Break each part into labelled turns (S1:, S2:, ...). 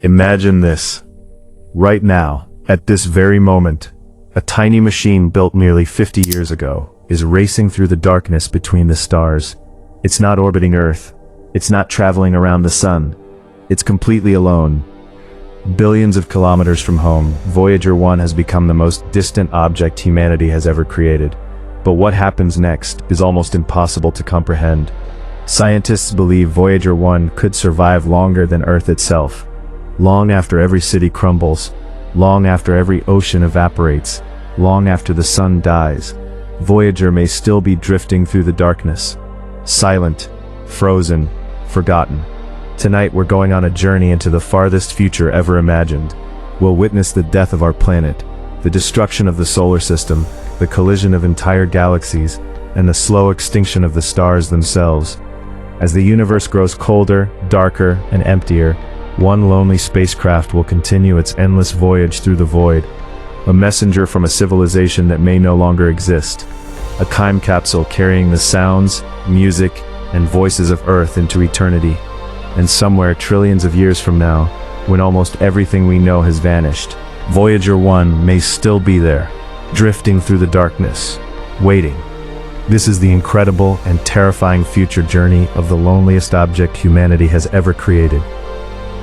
S1: Imagine this. Right now, at this very moment, a tiny machine built nearly 50 years ago is racing through the darkness between the stars. It's not orbiting Earth. It's not traveling around the sun. It's completely alone. Billions of kilometers from home, Voyager 1 has become the most distant object humanity has ever created. But what happens next is almost impossible to comprehend. Scientists believe Voyager 1 could survive longer than Earth itself. Long after every city crumbles, long after every ocean evaporates, long after the sun dies, Voyager may still be drifting through the darkness. Silent, frozen, forgotten. Tonight we're going on a journey into the farthest future ever imagined. We'll witness the death of our planet, the destruction of the solar system, the collision of entire galaxies, and the slow extinction of the stars themselves. As the universe grows colder, darker, and emptier, one lonely spacecraft will continue its endless voyage through the void, a messenger from a civilization that may no longer exist, a time capsule carrying the sounds, music, and voices of Earth into eternity. And somewhere trillions of years from now, when almost everything we know has vanished, Voyager 1 may still be there, drifting through the darkness, waiting. This is the incredible and terrifying future journey of the loneliest object humanity has ever created.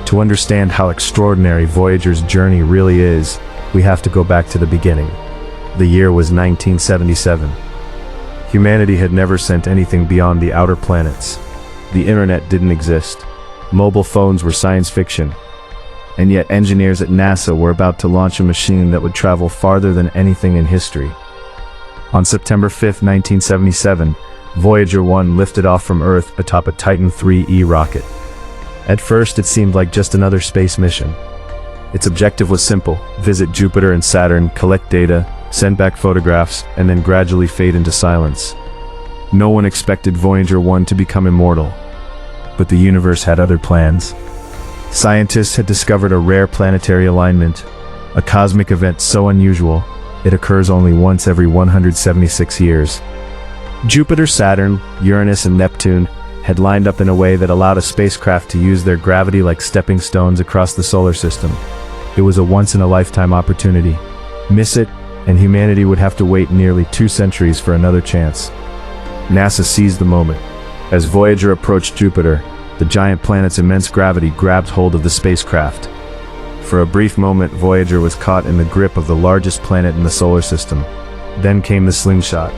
S1: To understand how extraordinary Voyager's journey really is, we have to go back to the beginning. The year was 1977. Humanity had never sent anything beyond the outer planets. The internet didn't exist. Mobile phones were science fiction. And yet engineers at NASA were about to launch a machine that would travel farther than anything in history. On September 5, 1977, Voyager 1 lifted off from Earth atop a Titan IIIe rocket. At first, it seemed like just another space mission. Its objective was simple: visit Jupiter and Saturn, collect data, send back photographs, and then gradually fade into silence. No one expected Voyager 1 to become immortal. But the universe had other plans. Scientists had discovered a rare planetary alignment, a cosmic event so unusual, it occurs only once every 176 years. Jupiter, Saturn, Uranus, and Neptune had lined up in a way that allowed a spacecraft to use their gravity like stepping stones across the solar system. It was a once-in-a-lifetime opportunity. Miss it, and humanity would have to wait nearly 2 centuries for another chance. NASA seized the moment. As Voyager approached Jupiter, the giant planet's immense gravity grabbed hold of the spacecraft. For a brief moment, Voyager was caught in the grip of the largest planet in the solar system. Then came the slingshot.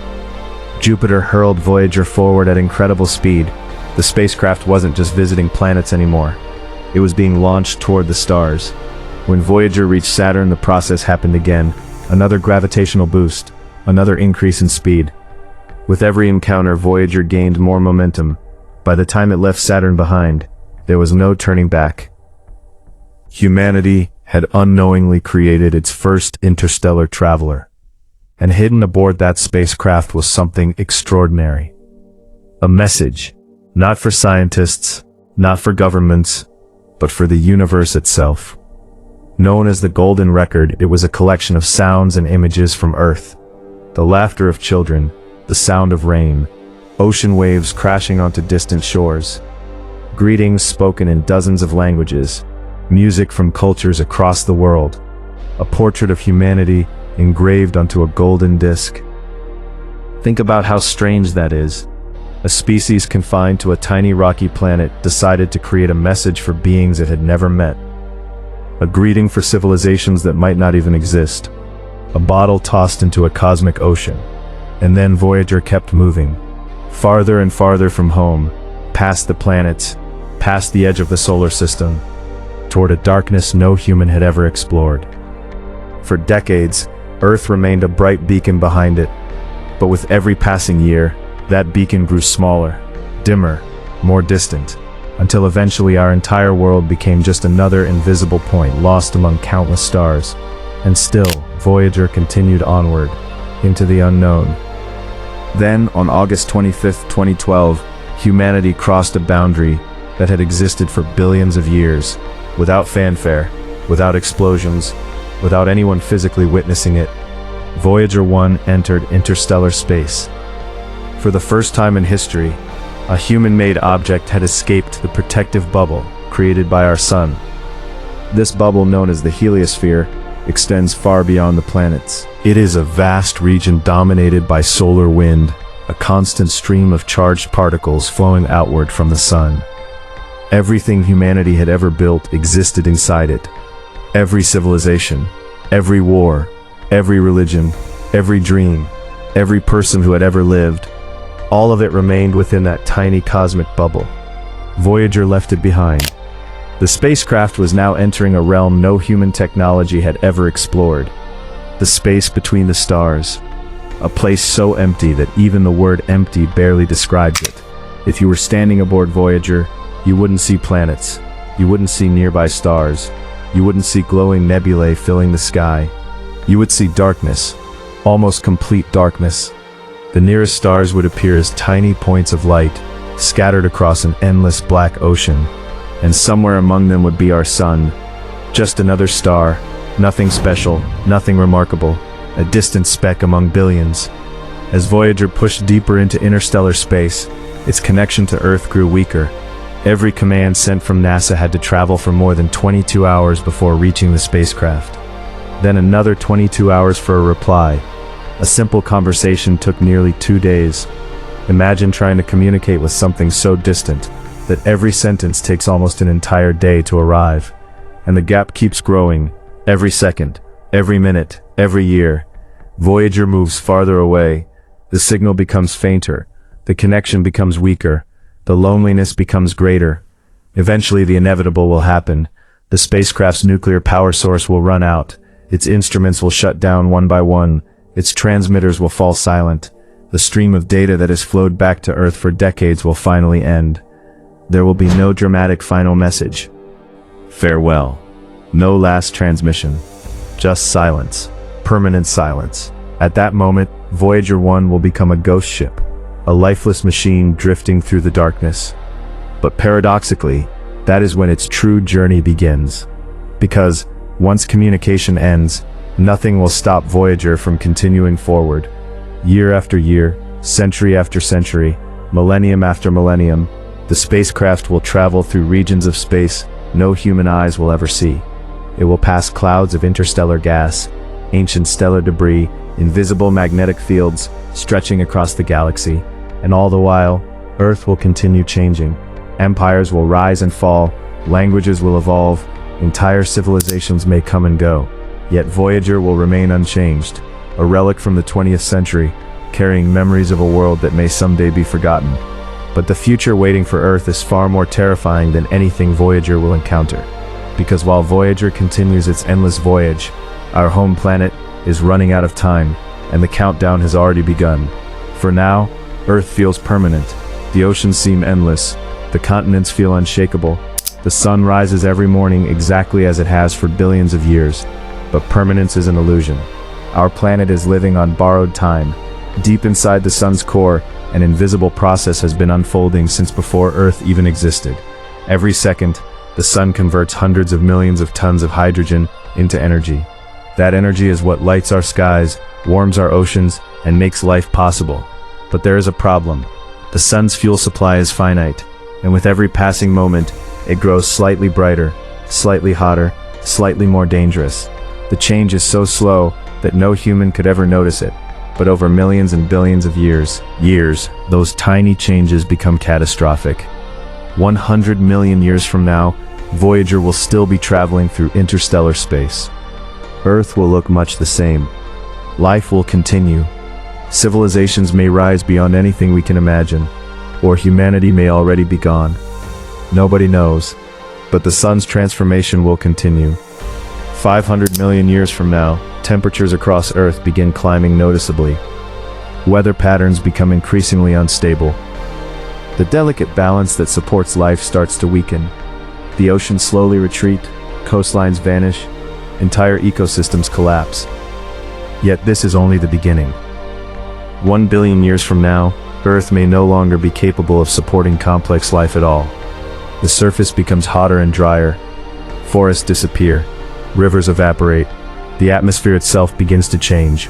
S1: Jupiter hurled Voyager forward at incredible speed. The spacecraft wasn't just visiting planets anymore. It was being launched toward the stars. When Voyager reached Saturn, the process happened again. Another gravitational boost, another increase in speed. With every encounter, Voyager gained more momentum. By the time it left Saturn behind, there was no turning back. Humanity had unknowingly created its first interstellar traveler. And hidden aboard that spacecraft was something extraordinary. A message. Not for scientists, not for governments, but for the universe itself. Known as the Golden Record, it was a collection of sounds and images from Earth. The laughter of children, the sound of rain, ocean waves crashing onto distant shores, greetings spoken in dozens of languages, music from cultures across the world, a portrait of humanity engraved onto a golden disc. Think about how strange that is. A species confined to a tiny rocky planet decided to create a message for beings it had never met. A greeting for civilizations that might not even exist. A bottle tossed into a cosmic ocean. And then Voyager kept moving. Farther and farther from home, past the planets, past the edge of the solar system, toward a darkness no human had ever explored. For decades, Earth remained a bright beacon behind it. But with every passing year, that beacon grew smaller, dimmer, more distant, until eventually our entire world became just another invisible point lost among countless stars. And still, Voyager continued onward, into the unknown. Then, on August 25, 2012, humanity crossed a boundary that had existed for billions of years, without fanfare, without explosions, without anyone physically witnessing it. Voyager 1 entered interstellar space. For the first time in history, a human-made object had escaped the protective bubble created by our sun. This bubble, known as the heliosphere, extends far beyond the planets. It is a vast region dominated by solar wind, a constant stream of charged particles flowing outward from the sun. Everything humanity had ever built existed inside it. Every civilization, every war, every religion, every dream, every person who had ever lived, all of it remained within that tiny cosmic bubble. Voyager left it behind. The spacecraft was now entering a realm no human technology had ever explored. The space between the stars. A place so empty that even the word empty barely describes it. If you were standing aboard Voyager, you wouldn't see planets. You wouldn't see nearby stars. You wouldn't see glowing nebulae filling the sky. You would see darkness. Almost complete darkness. The nearest stars would appear as tiny points of light, scattered across an endless black ocean. And somewhere among them would be our sun. Just another star, nothing special, nothing remarkable, a distant speck among billions. As Voyager pushed deeper into interstellar space, its connection to Earth grew weaker. Every command sent from NASA had to travel for more than 22 hours before reaching the spacecraft. Then another 22 hours for a reply. A simple conversation took nearly 2 days. Imagine trying to communicate with something so distant that every sentence takes almost an entire day to arrive. And the gap keeps growing, every second, every minute, every year. Voyager moves farther away. The signal becomes fainter. The connection becomes weaker. The loneliness becomes greater. Eventually the inevitable will happen. The spacecraft's nuclear power source will run out. Its instruments will shut down one by one. Its transmitters will fall silent. The stream of data that has flowed back to Earth for decades will finally end. There will be no dramatic final message. Farewell. No last transmission. Just silence. Permanent silence. At that moment, Voyager 1 will become a ghost ship. A lifeless machine drifting through the darkness. But paradoxically, that is when its true journey begins. Because, once communication ends, nothing will stop Voyager from continuing forward. Year after year, century after century, millennium after millennium, the spacecraft will travel through regions of space no human eyes will ever see. It will pass clouds of interstellar gas, ancient stellar debris, invisible magnetic fields stretching across the galaxy, and all the while, Earth will continue changing. Empires will rise and fall, languages will evolve, entire civilizations may come and go. Yet Voyager will remain unchanged, a relic from the 20th century, carrying memories of a world that may someday be forgotten. But the future waiting for Earth is far more terrifying than anything Voyager will encounter. Because while Voyager continues its endless voyage, our home planet is running out of time, and the countdown has already begun. For now, Earth feels permanent, the oceans seem endless, the continents feel unshakable, the sun rises every morning exactly as it has for billions of years. But permanence is an illusion. Our planet is living on borrowed time. Deep inside the sun's core, an invisible process has been unfolding since before Earth even existed. Every second, the sun converts hundreds of millions of tons of hydrogen into energy. That energy is what lights our skies, warms our oceans, and makes life possible. But there is a problem. The sun's fuel supply is finite, and with every passing moment, it grows slightly brighter, slightly hotter, slightly more dangerous. The change is so slow that no human could ever notice it. But over millions and billions of years, those tiny changes become catastrophic. 100 million years from now, Voyager will still be traveling through interstellar space. Earth will look much the same. Life will continue. Civilizations may rise beyond anything we can imagine, or humanity may already be gone. Nobody knows, but the sun's transformation will continue. 500 million years from now, temperatures across Earth begin climbing noticeably. Weather patterns become increasingly unstable. The delicate balance that supports life starts to weaken. The oceans slowly retreat, coastlines vanish, entire ecosystems collapse. Yet this is only the beginning. 1 billion years from now, Earth may no longer be capable of supporting complex life at all. The surface becomes hotter and drier. Forests disappear. Rivers evaporate. The atmosphere itself begins to change.